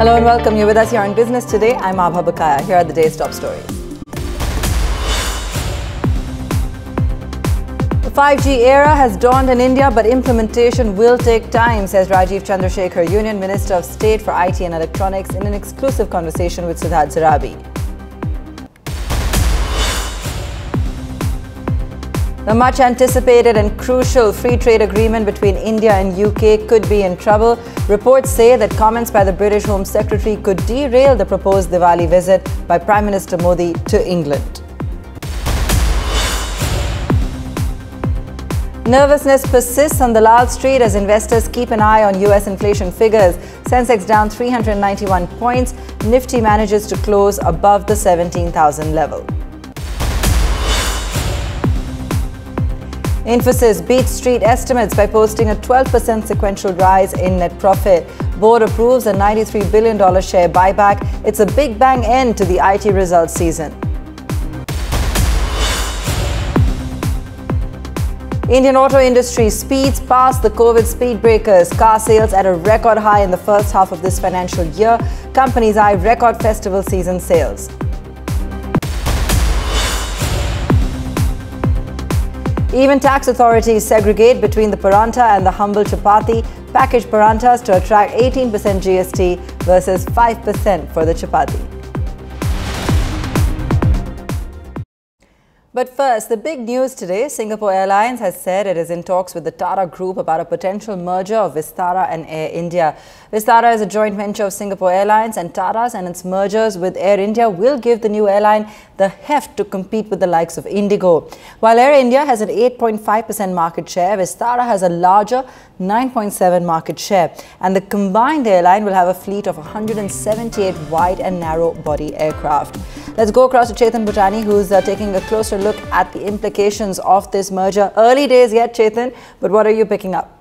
Hello and welcome. You're with us here on Business Today. I'm Abha Bakaya. Here are the day's top stories. The 5G era has dawned in India, but implementation will take time, says Rajeev Chandrasekhar, Union Minister of State for IT and Electronics, in an exclusive conversation with Siddharth Zarabi. The much anticipated and crucial free trade agreement between India and UK could be in trouble. Reports say that comments by the British Home Secretary could derail the proposed Diwali visit by Prime Minister Modi to England. Nervousness persists on the Lal Street as investors keep an eye on US inflation figures. Sensex down 391 points. Nifty manages to close above the 17,000 level. Infosys beats street estimates by posting a 12% sequential rise in net profit. Board approves a $93 billion share buyback. It's a big bang end to the IT results season. Indian auto industry speeds past the COVID speed breakers. Car sales at a record high in the first half of this financial year. Companies eye record festival season sales. Even tax authorities segregate between the parantha and the humble chapati. Packaged paranthas to attract 18% GST versus 5% for the chapati. But first, the big news today. Singapore Airlines has said it is in talks with the Tata Group about a potential merger of Vistara and Air India. Vistara is a joint venture of Singapore Airlines and Tata's, and its mergers with Air India will give the new airline the heft to compete with the likes of Indigo. While Air India has an 8.5% market share, Vistara has a larger 9.7% market share, and the combined airline will have a fleet of 178 wide and narrow body aircraft. Let's go across to Chetan Bhutani, who's taking a closer look at the implications of this merger. Early days yet, Chetan, but what are you picking up?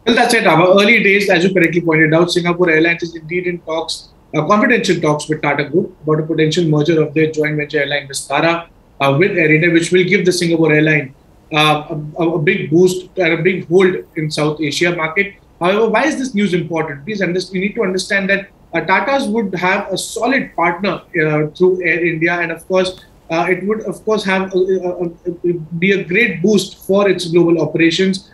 Well, that's it, Abha. Early days, as you correctly pointed out, Singapore Airlines is indeed in talks, confidential talks with Tata Group about a potential merger of their joint venture airline Vistara with Air India, which will give the Singapore airline a big boost and a big hold in South Asia market. However, why is this news important? Please understand, you need to understand that Tata's would have a solid partner through Air India, and of course, it would of course have be a great boost for its global operations.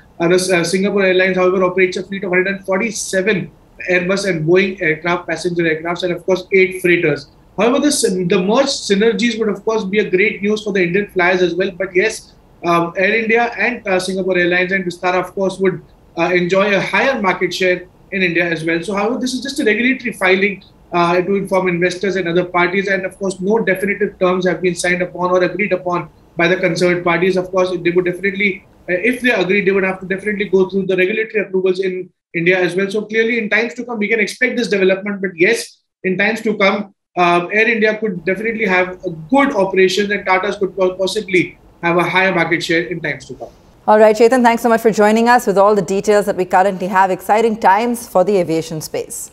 Singapore Airlines, however, operates a fleet of 147 Airbus and Boeing aircraft, passenger aircrafts, and of course 8 freighters. However, the merged synergies would of course be a great news for the Indian flyers as well. But yes, Air India and Singapore Airlines and Vistara of course would enjoy a higher market share in India as well. So however, this is just a regulatory filing to inform investors and other parties, and of course no definitive terms have been signed upon or agreed upon by the concerned parties. Of course, they would definitely, if they agree, they would have to definitely go through the regulatory approvals in India as well. So clearly in times to come, we can expect this development. But yes, in times to come, Air India could definitely have a good operation, and Tata's could possibly have a higher market share in times to come. All right, Chetan, thanks so much for joining us with all the details that we currently have. Exciting times for the aviation space.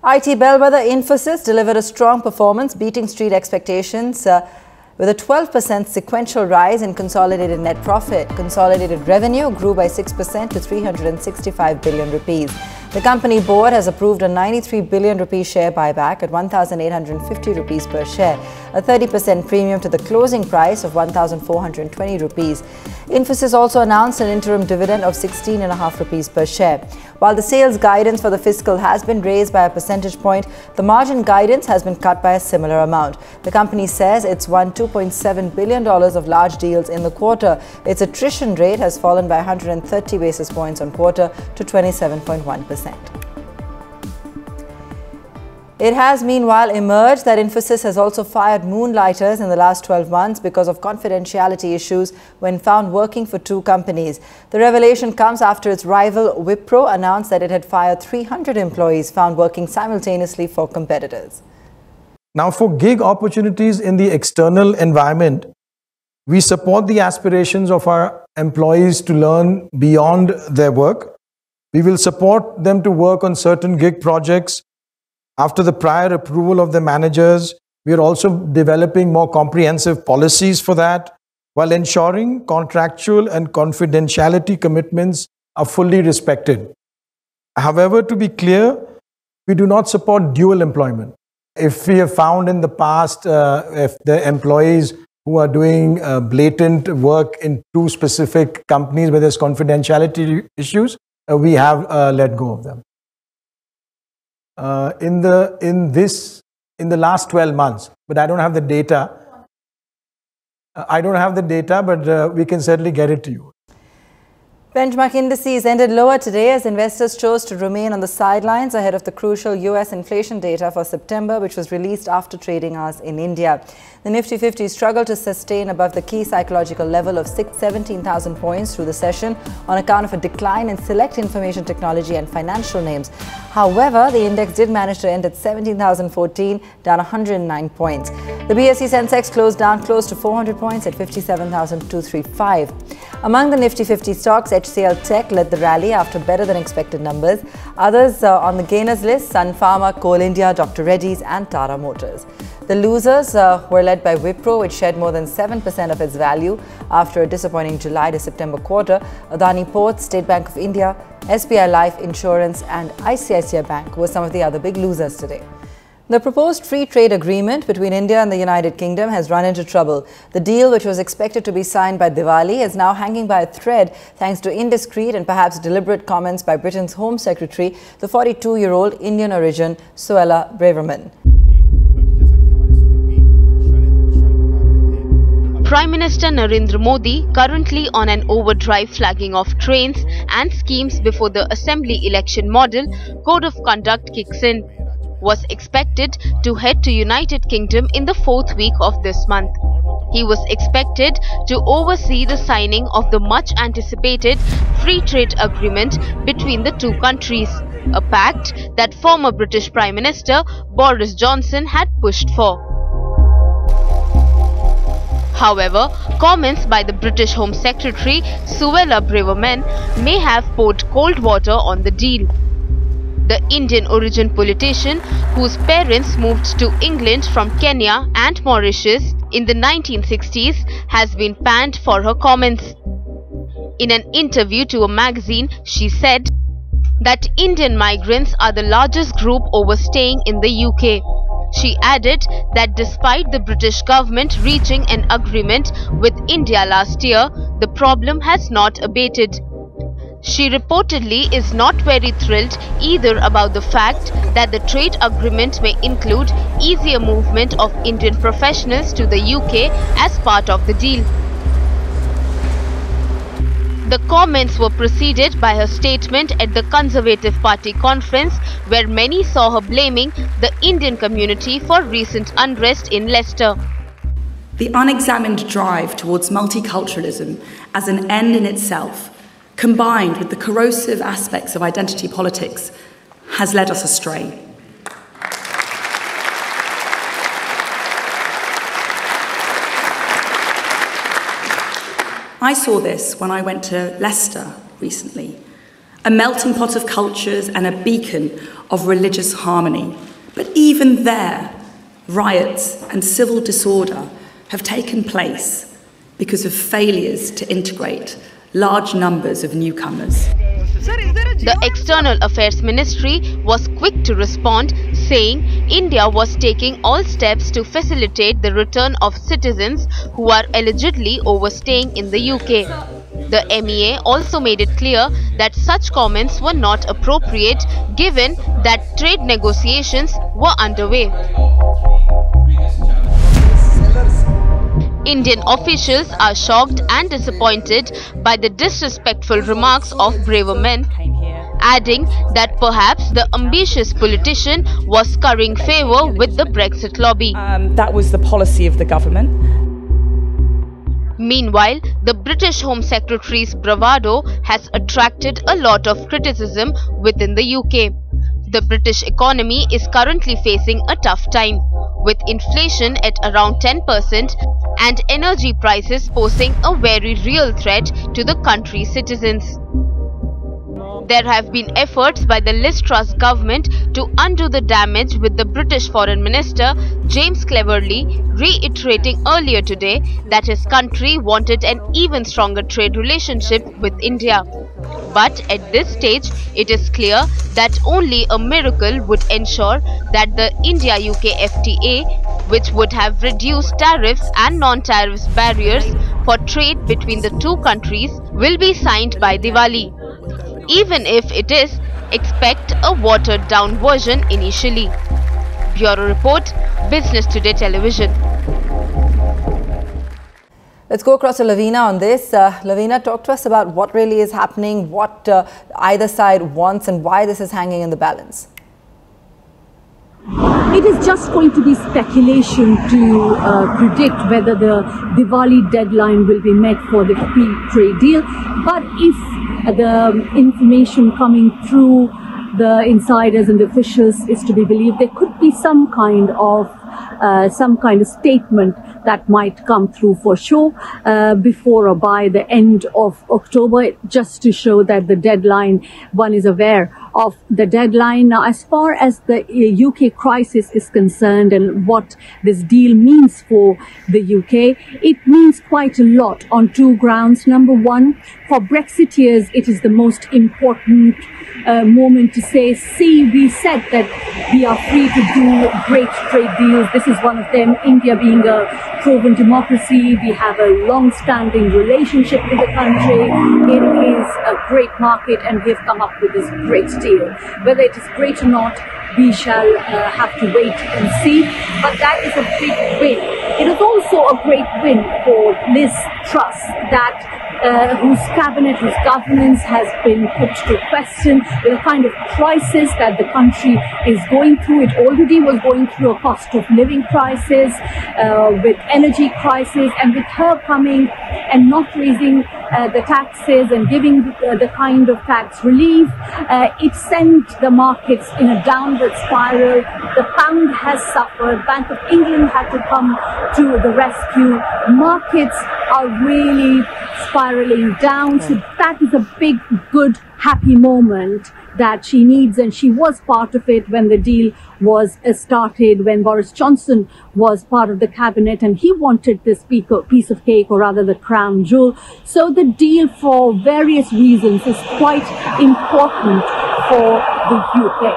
IT bellwether Infosys delivered a strong performance, beating street expectations with a 12% sequential rise in consolidated net profit. Consolidated revenue grew by 6% to 365 billion rupees. The company board has approved a 93 billion rupee share buyback at 1,850 rupees per share, a 30% premium to the closing price of 1,420 rupees. Infosys also announced an interim dividend of 16.5 rupees per share. While the sales guidance for the fiscal has been raised by a percentage point, the margin guidance has been cut by a similar amount. The company says it's won $2.7 billion of large deals in the quarter. Its attrition rate has fallen by 130 basis points on quarter to 27.1%. It has meanwhile emerged that Infosys has also fired Moonlighters in the last 12 months because of confidentiality issues when found working for 2 companies. The revelation comes after its rival Wipro announced that it had fired 300 employees found working simultaneously for competitors. Now, for gig opportunities in the external environment, we support the aspirations of our employees to learn beyond their work. We will support them to work on certain gig projects after the prior approval of the managers. We are also developing more comprehensive policies for that, while ensuring contractual and confidentiality commitments are fully respected. However, to be clear, we do not support dual employment. If we have found in the past, if the employees who are doing blatant work in two specific companies where there's confidentiality issues, we have let go of them. In the last 12 months, but I don't have the data. But we can certainly get it to you. Benchmark indices ended lower today as investors chose to remain on the sidelines ahead of the crucial US inflation data for September, which was released after trading hours in India. The Nifty 50 struggled to sustain above the key psychological level of 17,000 points through the session on account of a decline in select information technology and financial names. However, the index did manage to end at 17,014, down 109 points. The BSE Sensex closed down close to 400 points at 57,235. Among the Nifty 50 stocks, HCL Tech led the rally after better than expected numbers. Others on the gainers list, Sun Pharma, Coal India, Dr. Reddy's and Tata Motors. The losers were led by Wipro, which shed more than 7% of its value after a disappointing July to September quarter. Adani Ports, State Bank of India, SBI Life Insurance and ICICI Bank were some of the other big losers today. The proposed free trade agreement between India and the United Kingdom has run into trouble. The deal, which was expected to be signed by Diwali, is now hanging by a thread thanks to indiscreet and perhaps deliberate comments by Britain's Home Secretary, the 42-year-old Indian origin Suella Braverman. Prime Minister Narendra Modi, currently on an overdrive flagging of trains and schemes before the Assembly Election Model Code of Conduct kicks in, was expected to head to United Kingdom in the 4th week of this month. He was expected to oversee the signing of the much-anticipated free trade agreement between the two countries, a pact that former British Prime Minister Boris Johnson had pushed for. However, comments by the British Home Secretary Suella Braverman may have poured cold water on the deal. The Indian origin politician, whose parents moved to England from Kenya and Mauritius in the 1960s, has been panned for her comments. In an interview to a magazine, she said that Indian migrants are the largest group overstaying in the UK. She added that despite the British government reaching an agreement with India last year, the problem has not abated. She reportedly is not very thrilled either about the fact that the trade agreement may include easier movement of Indian professionals to the UK as part of the deal. The comments were preceded by her statement at the Conservative Party conference, where many saw her blaming the Indian community for recent unrest in Leicester. The unexamined drive towards multiculturalism as an end in itself, combined with the corrosive aspects of identity politics, has led us astray. I saw this when I went to Leicester recently, a melting pot of cultures and a beacon of religious harmony. But even there, riots and civil disorder have taken place because of failures to integrate large numbers of newcomers. The External Affairs Ministry was quick to respond, saying India was taking all steps to facilitate the return of citizens who are allegedly overstaying in the UK. The MEA also made it clear that such comments were not appropriate given that trade negotiations were underway. Indian officials are shocked and disappointed by the disrespectful remarks of Braverman, adding that perhaps the ambitious politician was currying favour with the Brexit lobby. That was the policy of the government. Meanwhile, the British Home Secretary's bravado has attracted a lot of criticism within the UK. The British economy is currently facing a tough time, with inflation at around 10% and energy prices posing a very real threat to the country's citizens. There have been efforts by the Liz Truss government to undo the damage, with the British Foreign Minister James Cleverly reiterating earlier today that his country wanted an even stronger trade relationship with India. But at this stage, it is clear that only a miracle would ensure that the India-UK FTA, which would have reduced tariffs and non-tariff barriers for trade between the two countries, will be signed by Diwali. Even if it is, expect a watered-down version initially. Bureau Report, Business Today Television. Let's go across to Lavina on this. Lavina, talk to us about what really is happening, what either side wants and why this is hanging in the balance. It is just going to be speculation to predict whether the Diwali deadline will be met for the free trade deal. But if the information coming through the insiders and the officials is to be believed, there could be some kind of statement that might come through for sure before or by the end of October, just to show that the deadline, one is aware of the deadline. Now, as far as the UK crisis is concerned and what this deal means for the UK, it means quite a lot on two grounds. Number one, for Brexiteers, it is the most important moment to say, see, we said that we are free to do great trade deals. This is one of them. India being a proven democracy, we have a long-standing relationship with the country. It is a great market and we have come up with this great deal. Whether it is great or not, we shall have to wait and see. But that is a big win. It is also a great win for Liz Truss, that whose cabinet, whose governance has been put to question with a kind of crisis that the country is going through. It already was going through a cost of living crisis, with energy crisis, and with her coming and not raising the taxes and giving the kind of tax relief, it sent the markets in a downward spiral. The pound has suffered. Bank of England had to come to the rescue. Markets are really spiraling down. So that is a big, good, happy moment that she needs, and she was part of it when the deal was started, when Boris Johnson was part of the cabinet, and he wanted this piece of cake, or rather the crown jewel. So the deal, for various reasons, is quite important for the UK.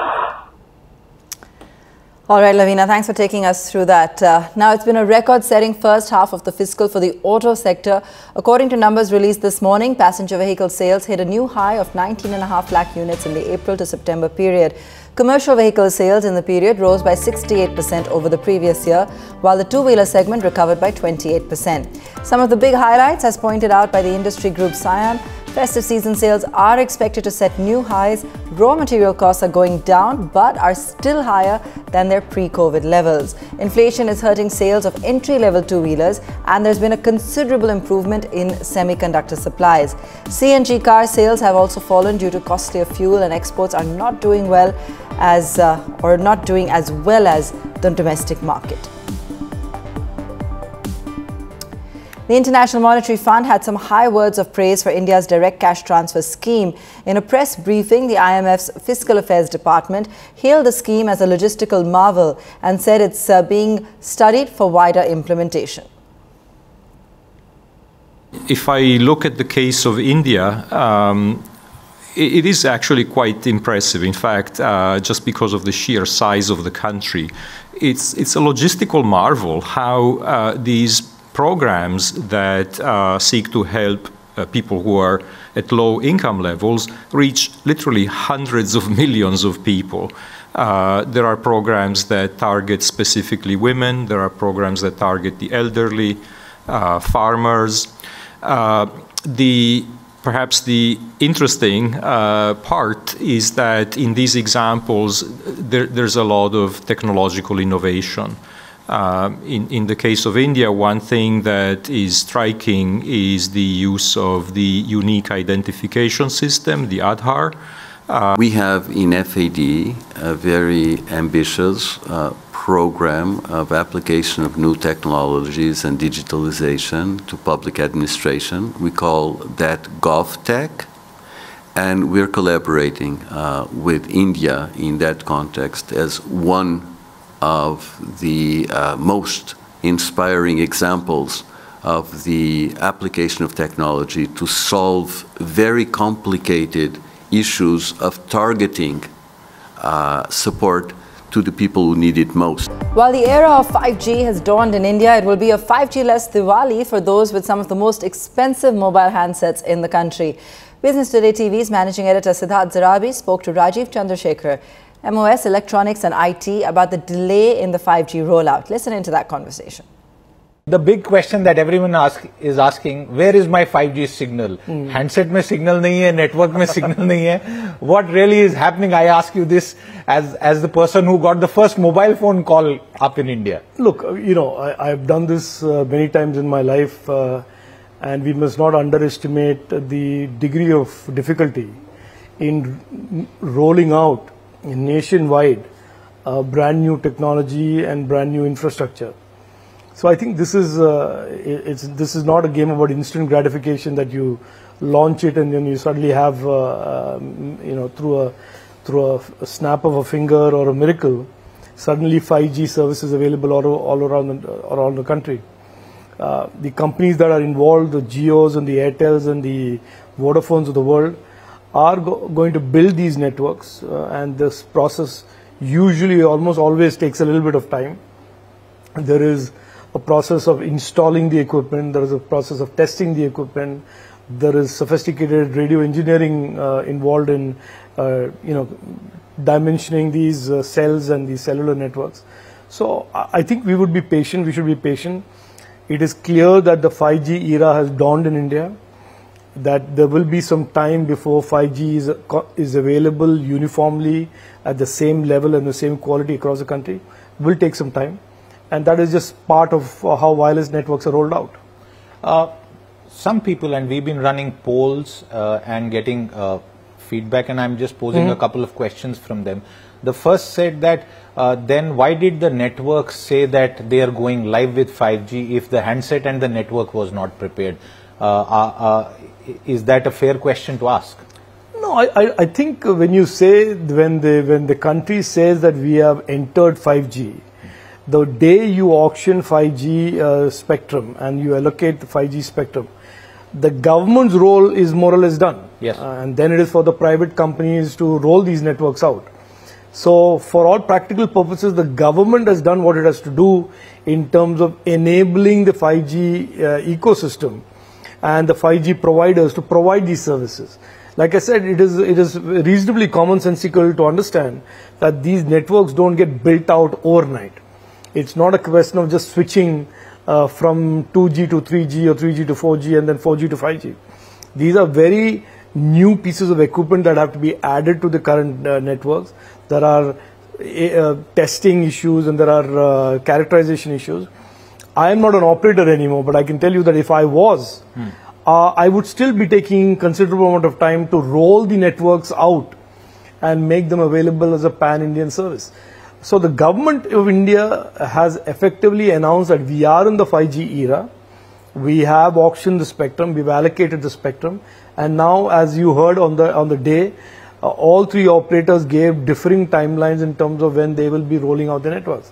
All right, Lavina, thanks for taking us through that. Now, it's been a record-setting first half of the fiscal for the auto sector. According to numbers released this morning, passenger vehicle sales hit a new high of 19.5 lakh units in the April to September period. Commercial vehicle sales in the period rose by 68% over the previous year, while the two-wheeler segment recovered by 28%. Some of the big highlights, as pointed out by the industry group SIAM: festive season sales are expected to set new highs. Raw material costs are going down but are still higher than their pre-COVID levels. Inflation is hurting sales of entry-level two-wheelers, and there's been a considerable improvement in semiconductor supplies. CNG car sales have also fallen due to costlier fuel, and exports are not doing well as the domestic market. The International Monetary Fund had some high words of praise for India's direct cash transfer scheme. In a press briefing, the IMF's Fiscal Affairs Department hailed the scheme as a logistical marvel and said it's being studied for wider implementation. If I look at the case of India, it is actually quite impressive. In fact, just because of the sheer size of the country, it's a logistical marvel how these programs that seek to help people who are at low income levels reach literally hundreds of millions of people. There are programs that target specifically women. There are programs that target the elderly, farmers. Perhaps the interesting part is that in these examples, there's a lot of technological innovation. In the case of India, one thing that is striking is the use of the unique identification system, the Aadhaar. We have in FAD a very ambitious program of application of new technologies and digitalization to public administration. We call that GovTech, and we're collaborating with India in that context as one of the most inspiring examples of the application of technology to solve very complicated issues of targeting support to the people who need it most. While the era of 5G has dawned in India, it will be a 5G-less Diwali for those with some of the most expensive mobile handsets in the country. Business Today TV's managing editor Siddharth Zarabi spoke to Rajeev Chandrasekhar, MOS Electronics and IT, about the delay in the 5G rollout. Listen into that conversation. The big question that everyone is asking, where is my 5G signal? Handset mein signal nahi hai, network mein signal nahi hai. What really is happening? I ask you this as the person who got the first mobile phone call up in India. Look, you know, I've done this many times in my life, and we must not underestimate the degree of difficulty in rolling out nationwide brand new technology and brand new infrastructure. So I think this is this is not a game about instant gratification that you launch it and then you suddenly have you know, through a snap of a finger or a miracle, suddenly 5G services available all around the country. The companies that are involved, the Jios and the Airtels and the Vodafones of the world, are going to build these networks, and this process usually almost always takes a little bit of time. There is a process of installing the equipment, there is a process of testing the equipment, there is sophisticated radio engineering involved in you know, dimensioning these cells and these cellular networks. So I think we would be patient, we should be patient. It is clear that the 5G era has dawned in India, that there will be some time before 5G is available uniformly at the same level and the same quality across the country. It will take some time. And that is just part of how wireless networks are rolled out. Some people, and we've been running polls and getting feedback, and I'm just posing a couple of questions from them. The first said that then why did the networks say that they are going live with 5G if the handset and the network was not prepared? Is that a fair question to ask? No, I think when you say, when the country says that we have entered 5G, the day you auction 5G spectrum and you allocate the 5G spectrum, the government's role is more or less done. Yes. And then it is for the private companies to roll these networks out. So for all practical purposes, the government has done what it has to do in terms of enabling the 5G ecosystem and the 5G providers to provide these services. Like I said, it is reasonably commonsensical to understand that these networks don't get built out overnight. It's not a question of just switching from 2G to 3G or 3G to 4G and then 4G to 5G. These are very new pieces of equipment that have to be added to the current networks. There are testing issues and there are characterization issues. I am not an operator anymore, but I can tell you that if I was, I would still be taking considerable amount of time to roll the networks out and make them available as a pan-Indian service. So the government of India has effectively announced that we are in the 5G era. We have auctioned the spectrum, we've allocated the spectrum, and now, as you heard on the day, all three operators gave differing timelines in terms of when they will be rolling out the networks.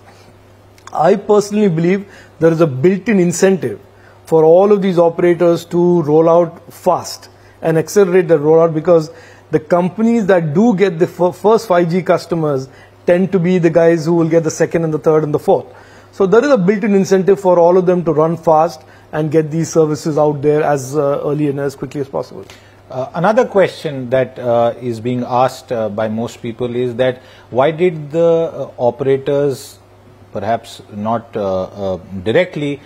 I personally believe there is a built-in incentive for all of these operators to roll out fast and accelerate the rollout, because the companies that do get the first 5G customers tend to be the guys who will get the second and the third and the fourth. So there is a built-in incentive for all of them to run fast and get these services out there as early and as quickly as possible. Another question that is being asked by most people is that why did the operators, perhaps not directly,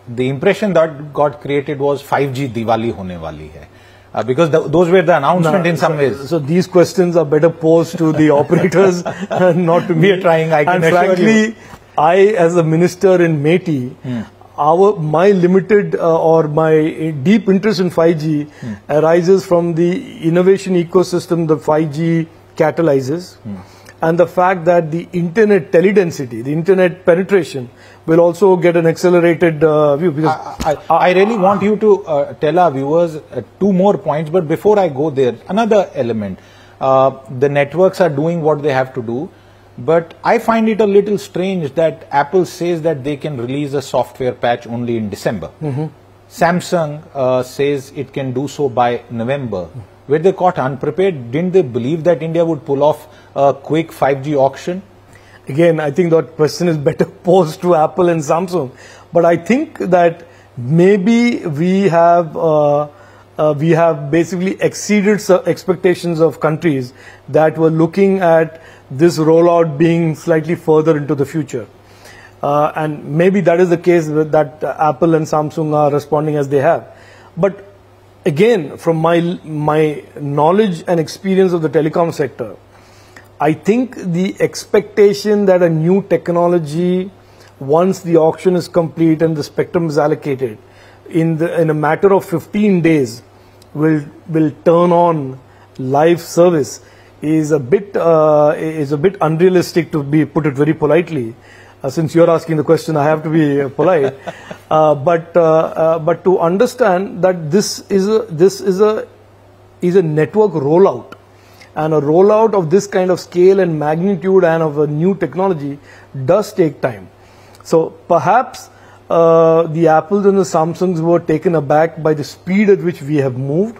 the impression that got created was 5G Diwali hone wali hai. Because those were the announcement in some ways. So these questions are better posed to the operators, not to me. We are trying, I can assure you. And frankly, I as a minister in METI, my limited or my deep interest in 5G arises from the innovation ecosystem the 5G catalyzes, and the fact that the internet teledensity, the internet penetration will also get an accelerated view. Because I really want you to tell our viewers two more points, but before I go there, another element. The networks are doing what they have to do, but I find it a little strange that Apple says that they can release a software patch only in December. Samsung says it can do so by November. Were they caught unprepared? Didn't they believe that India would pull off a quick 5G auction? Again, I think that question is better posed to Apple and Samsung. But I think that maybe we have basically exceeded expectations of countries that were looking at this rollout being slightly further into the future. And maybe that is the case that Apple and Samsung are responding as they have. But again, from my knowledge and experience of the telecom sector, I think the expectation that a new technology, once the auction is complete and the spectrum is allocated, in a matter of 15 days, will turn on live service is a bit unrealistic, to put it very politely. Since you're asking the question, I have to be polite. But to understand that this is a network rollout, and a rollout of this kind of scale and magnitude and of a new technology does take time. So perhaps the Apples and the Samsungs were taken aback by the speed at which we have moved.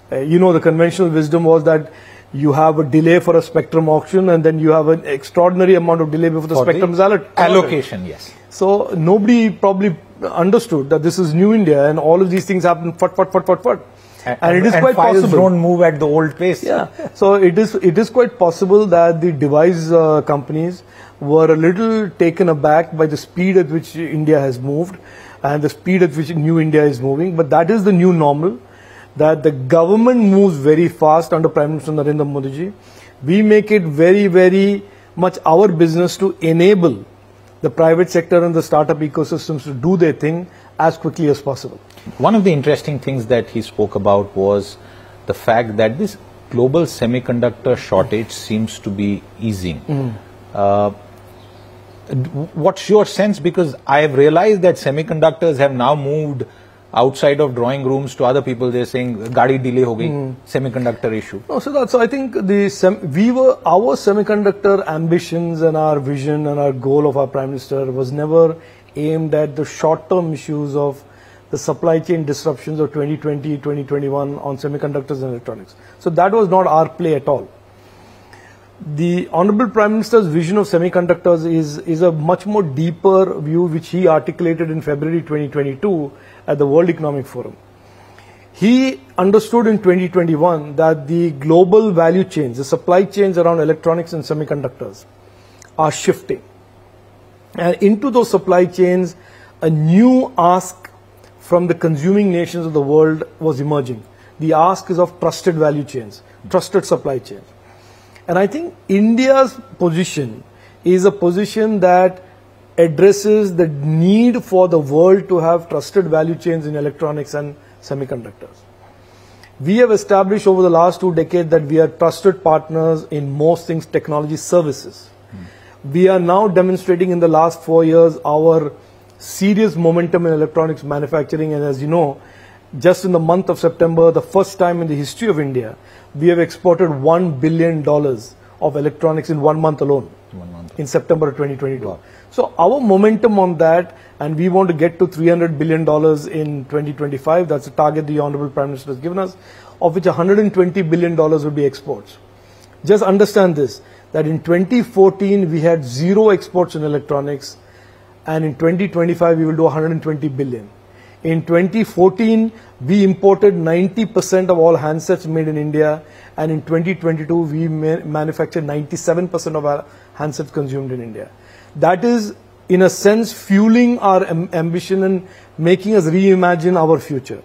The conventional wisdom was that you have a delay for a spectrum auction, and then you have an extraordinary amount of delay before the spectrum is allocation. Yes. So nobody probably understood that this is new India, and all of these things happen fut. And it is quite possible. Don't move at the old pace. Yeah. So it is quite possible that the device companies were a little taken aback by the speed at which India has moved and the speed at which new India is moving. But that is the new normal, that the government moves very fast under Prime Minister Narendra Modi ji. We make it very, very much our business to enable the private sector and the startup ecosystems to do their thing as quickly as possible. One of the interesting things that he spoke about was the fact that this global semiconductor shortage seems to be easing. What's your sense? Because I have realized that semiconductors have now moved outside of drawing rooms to other people. They're saying, "Gaadi delay ho gayi, semiconductor issue." No, so I think our semiconductor ambitions and our vision and our goal of our Prime Minister was never aimed at the short-term issues of the supply chain disruptions of 2020, 2021 on semiconductors and electronics. So that was not our play at all. The Honorable Prime Minister's vision of semiconductors is a much more deeper view, which he articulated in February 2022 at the World Economic Forum. He understood in 2021 that the global value chains, the supply chains around electronics and semiconductors are shifting. And into those supply chains, a new ask from the consuming nations of the world was emerging. The ask is of trusted value chains, trusted supply chains. And I think India's position is a position that addresses the need for the world to have trusted value chains in electronics and semiconductors. We have established over the last 2 decades that we are trusted partners in most things technology services. We are now demonstrating in the last 4 years our serious momentum in electronics manufacturing, and as you know, just in the month of September, the first time in the history of India, we have exported $1 billion of electronics in 1 month alone, in September 2022. Wow. So our momentum on that, and we want to get to $300 billion in 2025. That's a target the Honorable Prime Minister has given us, of which $120 billion will be exports. Just understand this, that in 2014 we had 0 exports in electronics, and in 2025 we will do 120 billion. In 2014, we imported 90% of all handsets made in India, and in 2022, we manufactured 97% of our handsets consumed in India. That is, in a sense, fueling our ambition and making us reimagine our future.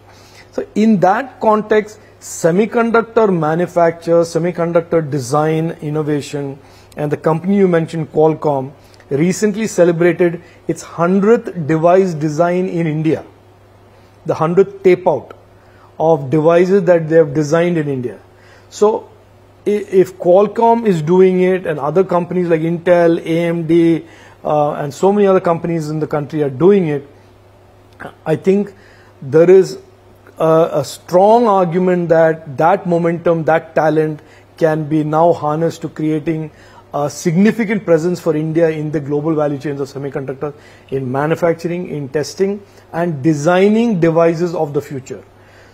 So in that context, semiconductor manufacture, semiconductor design, innovation, and the company you mentioned, Qualcomm, recently celebrated its 100th device design in India. The 100th tape out of devices that they have designed in India. So if Qualcomm is doing it, and other companies like Intel, AMD, and so many other companies in the country are doing it, I think there is a strong argument that that momentum, that talent can be now harnessed to creating a significant presence for India in the global value chains of semiconductors, in manufacturing, in testing, and designing devices of the future.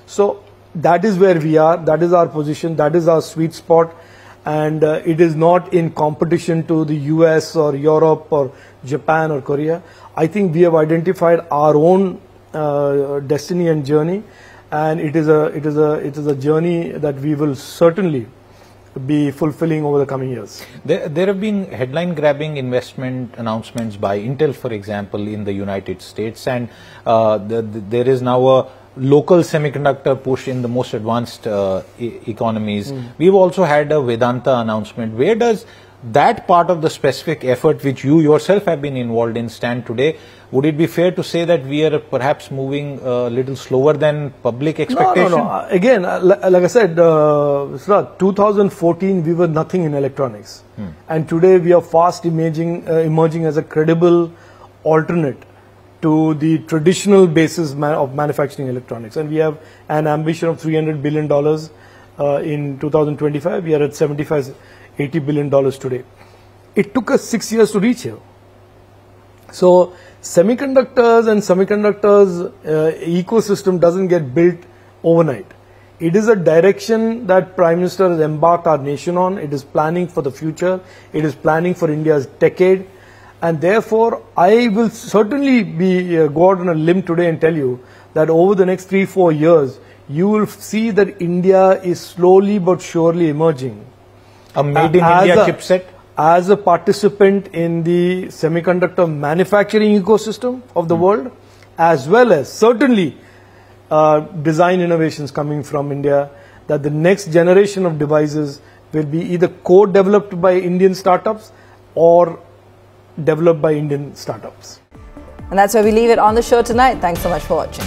So that is where we are, that is our position, that is our sweet spot, and it is not in competition to the US or Europe or Japan or Korea. I think we have identified our own destiny and journey, and it is a journey that we will certainly be fulfilling over the coming years. There have been headline-grabbing investment announcements by Intel, for example, in the United States, and there is now a local semiconductor push in the most advanced economies. We've also had a Vedanta announcement. Where does that part of the specific effort which you yourself have been involved in stand today? Would it be fair to say that we are perhaps moving a little slower than public expectation? No. Again, like I said, 2014 we were nothing in electronics, and today we are fast emerging as a credible alternate to the traditional basis of manufacturing electronics, and we have an ambition of $300 billion in 2025. We are at $75-80 billion today. It took us 6 years to reach here. So semiconductors and semiconductors ecosystem doesn't get built overnight. It is a direction that Prime Minister has embarked our nation on. It is planning for the future. It is planning for India's decade. And therefore, I will certainly go out on a limb today and tell you that over the next 3-4 years, you will see that India is slowly but surely emerging. A made in India chipset? As a participant in the semiconductor manufacturing ecosystem of the world, as well as certainly design innovations coming from India, that the next generation of devices will be either co-developed by Indian startups or developed by Indian startups. And that's where we leave it on the show tonight. Thanks so much for watching.